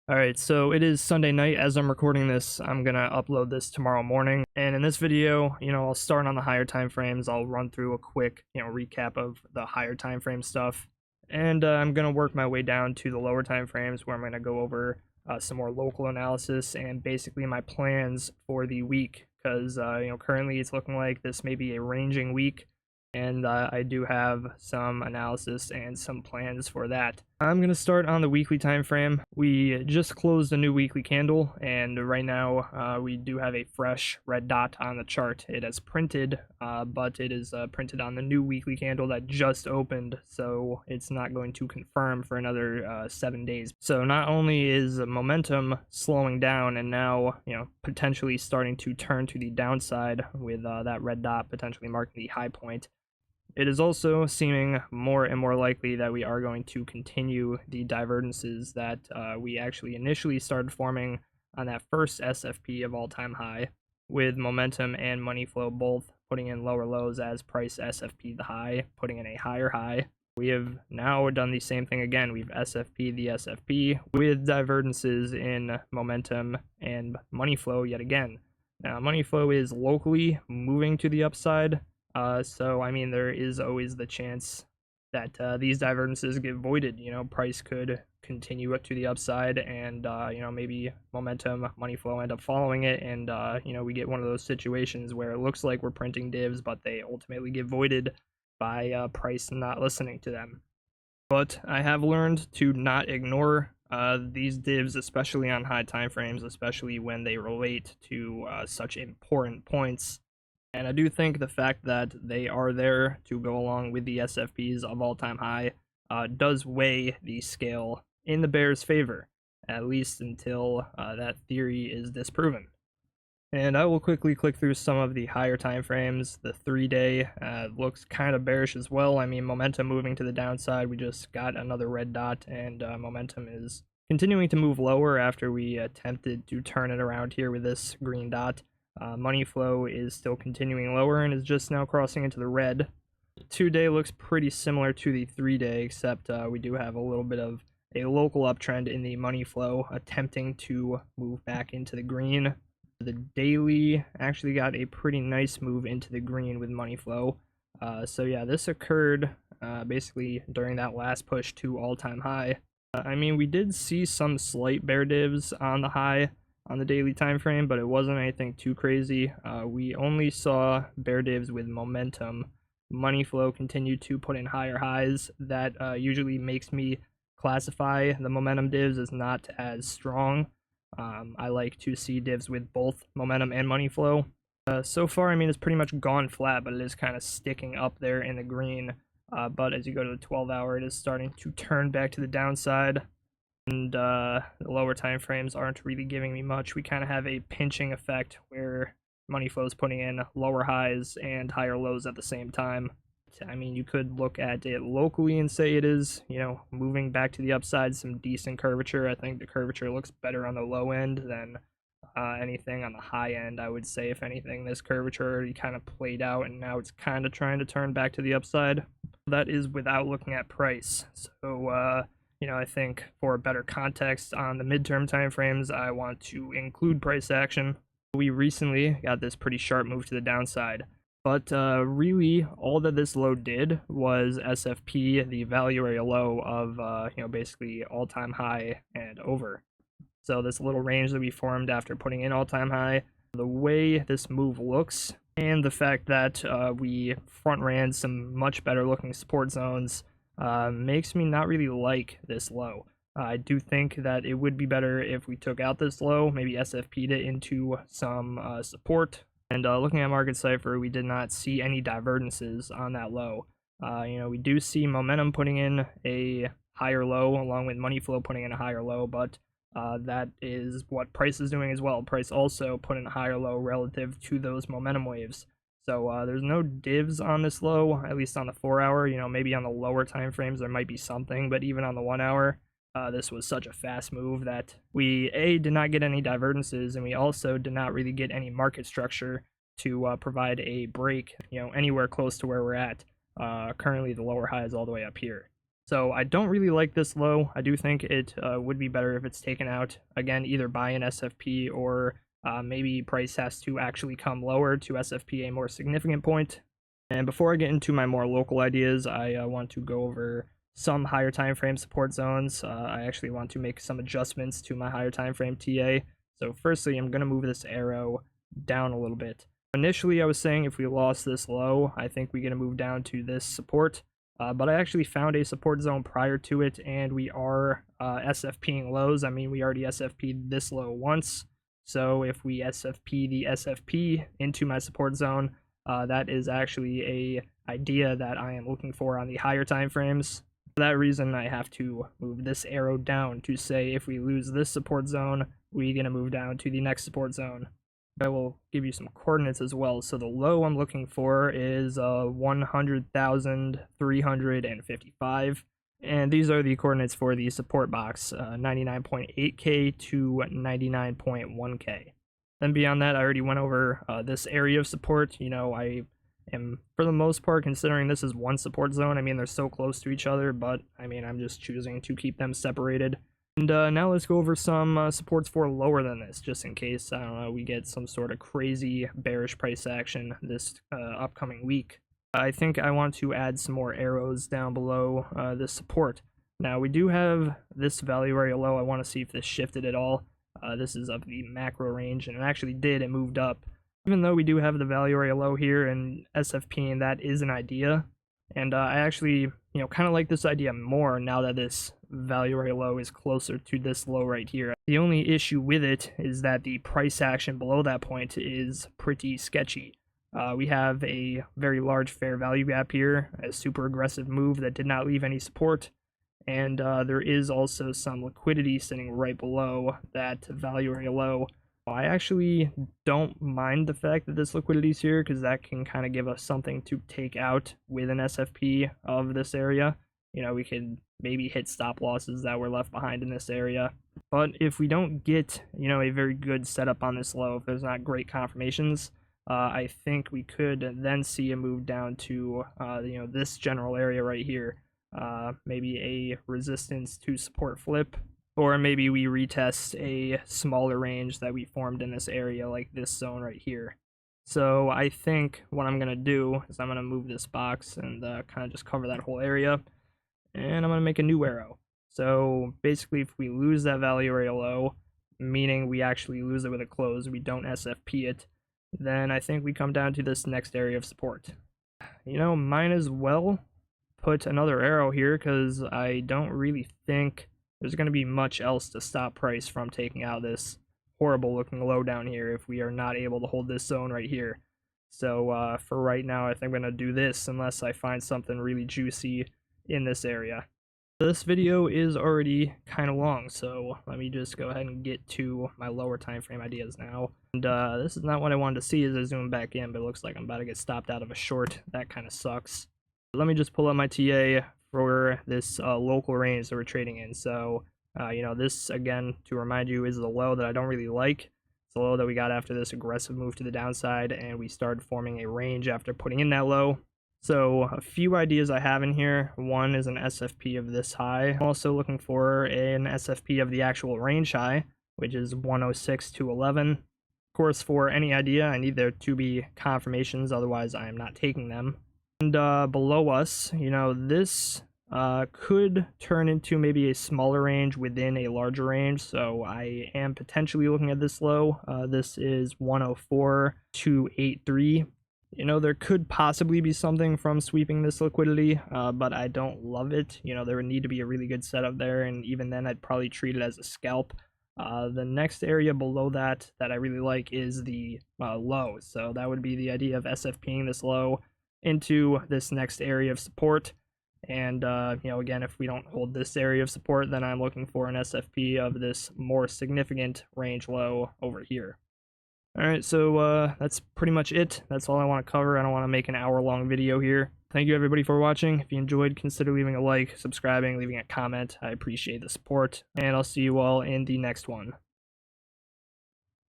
Alright, so it is Sunday night as I'm recording this. I'm gonna upload this tomorrow morning. And in this video, I'll start on the higher time frames. I'll run through a quick, recap of the higher time frame stuff. And I'm gonna work my way down to the lower time frames where I'm gonna go over some more local analysis and basically my plans for the week. Because, currently it's looking like this may be a ranging week. And I do have some analysis and some plans for that. I'm going to start on the weekly time frame. We just closed a new weekly candle, and right now we do have a fresh red dot on the chart. It has printed, but it is printed on the new weekly candle that just opened, so it's not going to confirm for another 7 days. So not only is momentum slowing down and now, potentially starting to turn to the downside with that red dot potentially marking the high point, it is also seeming more and more likely that we are going to continue the divergences that we actually initially started forming on that first SFP of all-time high, with momentum and money flow both putting in lower lows as price SFP the high, putting in a higher high. We have now done the same thing again. We've SFP the SFP with divergences in momentum and money flow yet again. Now, money flow is locally moving to the upside. So, there is always the chance that these divergences get voided. Price could continue up to the upside and, maybe momentum, money flow end up following it. And, we get one of those situations where it looks like we're printing divs, but they ultimately get voided by price not listening to them. But I have learned to not ignore these divs, especially on high time frames, especially when they relate to such important points. And I do think the fact that they are there to go along with the SFPs of all-time high does weigh the scale in the bears' favor, at least until that theory is disproven. And I will quickly click through some of the higher time frames. The 3-day looks kind of bearish as well. Momentum moving to the downside. We just got another red dot, and momentum is continuing to move lower after we attempted to turn it around here with this green dot. Money flow is still continuing lower and is just now crossing into the red. 2-day looks pretty similar to the 3-day, except we do have a little bit of a local uptrend in the money flow, attempting to move back into the green. The daily actually got a pretty nice move into the green with money flow. So yeah, this occurred basically during that last push to all-time high. We did see some slight bear divs on the high on the daily time frame, but it wasn't anything too crazy. We only saw bear divs with momentum. Money flow continued to put in higher highs. That usually makes me classify the momentum divs as not as strong. I like to see divs with both momentum and money flow. So far, it's pretty much gone flat, but it is kind of sticking up there in the green. But as you go to the 12-hour, it is starting to turn back to the downside. And the lower time frames aren't really giving me much. We kind of have a pinching effect where money flow is putting in lower highs and higher lows at the same time. You could look at it locally and say it is, moving back to the upside, some decent curvature. I think the curvature looks better on the low end than anything on the high end. I would say, if anything, this curvature already kind of played out and now it's kind of trying to turn back to the upside. That is without looking at price. So, I think for better context on the midterm timeframes, I want to include price action. We recently got this pretty sharp move to the downside, but really all that this low did was SFP the value area low of, basically all-time high and over. So this little range that we formed after putting in all-time high, the way this move looks, and the fact that we front ran some much better looking support zones, makes me not really like this low. I do think that it would be better if we took out this low, maybe SFP'd it into some support. And looking at Market Cipher, we did not see any divergences on that low. We do see momentum putting in a higher low along with money flow putting in a higher low, but that is what price is doing as well. Price also put in a higher low relative to those momentum waves. So there's no divs on this low, at least on the 4-hour. Maybe on the lower time frames there might be something, but even on the 1-hour, this was such a fast move that we did not get any divergences, and we also did not really get any market structure to provide a break, anywhere close to where we're at. Currently the lower high is all the way up here. So I don't really like this low. I do think it would be better if it's taken out, again, either by an SFP or maybe price has to actually come lower to SFP a more significant point. And before I get into my more local ideas, I want to go over some higher time frame support zones. I actually want to make some adjustments to my higher time frame TA. So firstly, I'm going to move this arrow down a little bit. Initially, I was saying if we lost this low, I think we're going to move down to this support. But I actually found a support zone prior to it, and we are SFPing lows. I mean, we already SFP'd this low once. So if we SFP the SFP into my support zone, that is actually a idea that I am looking for on the higher time frames. For that reason, I have to move this arrow down to say if we lose this support zone, we're going to move down to the next support zone. I will give you some coordinates as well. So the low I'm looking for is 100,355. And these are the coordinates for the support box, 99.8K to 99.1K. Then beyond that, I already went over this area of support. You know, I am, for the most part, considering this is one support zone. I mean, they're so close to each other, but I mean, I'm just choosing to keep them separated. And now let's go over some supports for lower than this, just in case, I don't know, we get some sort of crazy bearish price action this upcoming week. I think I want to add some more arrows down below this support. Now, we do have this value area low. I want to see if this shifted at all. This is up the macro range, and it actually did. It moved up. Even though we do have the value area low here and SFP, and that is an idea. And I actually, you know, kind of like this idea more now that this value area low is closer to this low right here. The only issue with it is that the price action below that point is pretty sketchy. We have a very large fair value gap here, a super aggressive move that did not leave any support. And there is also some liquidity sitting right below that value area low. I actually don't mind the fact that this liquidity is here because that can kind of give us something to take out with an SFP of this area. You know, we could maybe hit stop losses that were left behind in this area. But if we don't get, you know, a very good setup on this low, if there's not great confirmations, I think we could then see a move down to, you know, this general area right here. Maybe a resistance to support flip. Or maybe we retest a smaller range that we formed in this area, like this zone right here. So I think what I'm going to do is I'm going to move this box and kind of just cover that whole area. And I'm going to make a new arrow. So basically, if we lose that value area low, meaning we actually lose it with a close, we don't SFP it, then I think we come down to this next area of support. You know, might as well put another arrow here because I don't really think there's going to be much else to stop price from taking out this horrible looking low down here if we are not able to hold this zone right here. So for right now, I think I'm going to do this unless I find something really juicy in this area. This video is already kind of long, so let me just go ahead and get to my lower time frame ideas now. And this is not what I wanted to see as I zoom back in, but it looks like I'm about to get stopped out of a short. That kind of sucks. Let me just pull up my TA for this local range that we're trading in. So, you know, this, again, to remind you, is the low that I don't really like. It's the low that we got after this aggressive move to the downside, and we started forming a range after putting in that low. So a few ideas I have in here. One is an SFP of this high. I'm also looking for an SFP of the actual range high, which is 106 to 11. Of course, for any idea, I need there to be confirmations, otherwise I am not taking them. And below us, you know, this could turn into maybe a smaller range within a larger range. So I am potentially looking at this low. This is 104 to 83. You know, there could possibly be something from sweeping this liquidity, but I don't love it. You know, there would need to be a really good setup there, and even then I'd probably treat it as a scalp. The next area below that I really like is the low. So that would be the idea of SFPing this low into this next area of support. And, you know, again, if we don't hold this area of support, then I'm looking for an SFP of this more significant range low over here. Alright, so that's pretty much it. That's all I want to cover. I don't want to make an hour-long video here. Thank you, everybody, for watching. If you enjoyed, consider leaving a like, subscribing, leaving a comment. I appreciate the support, and I'll see you all in the next one.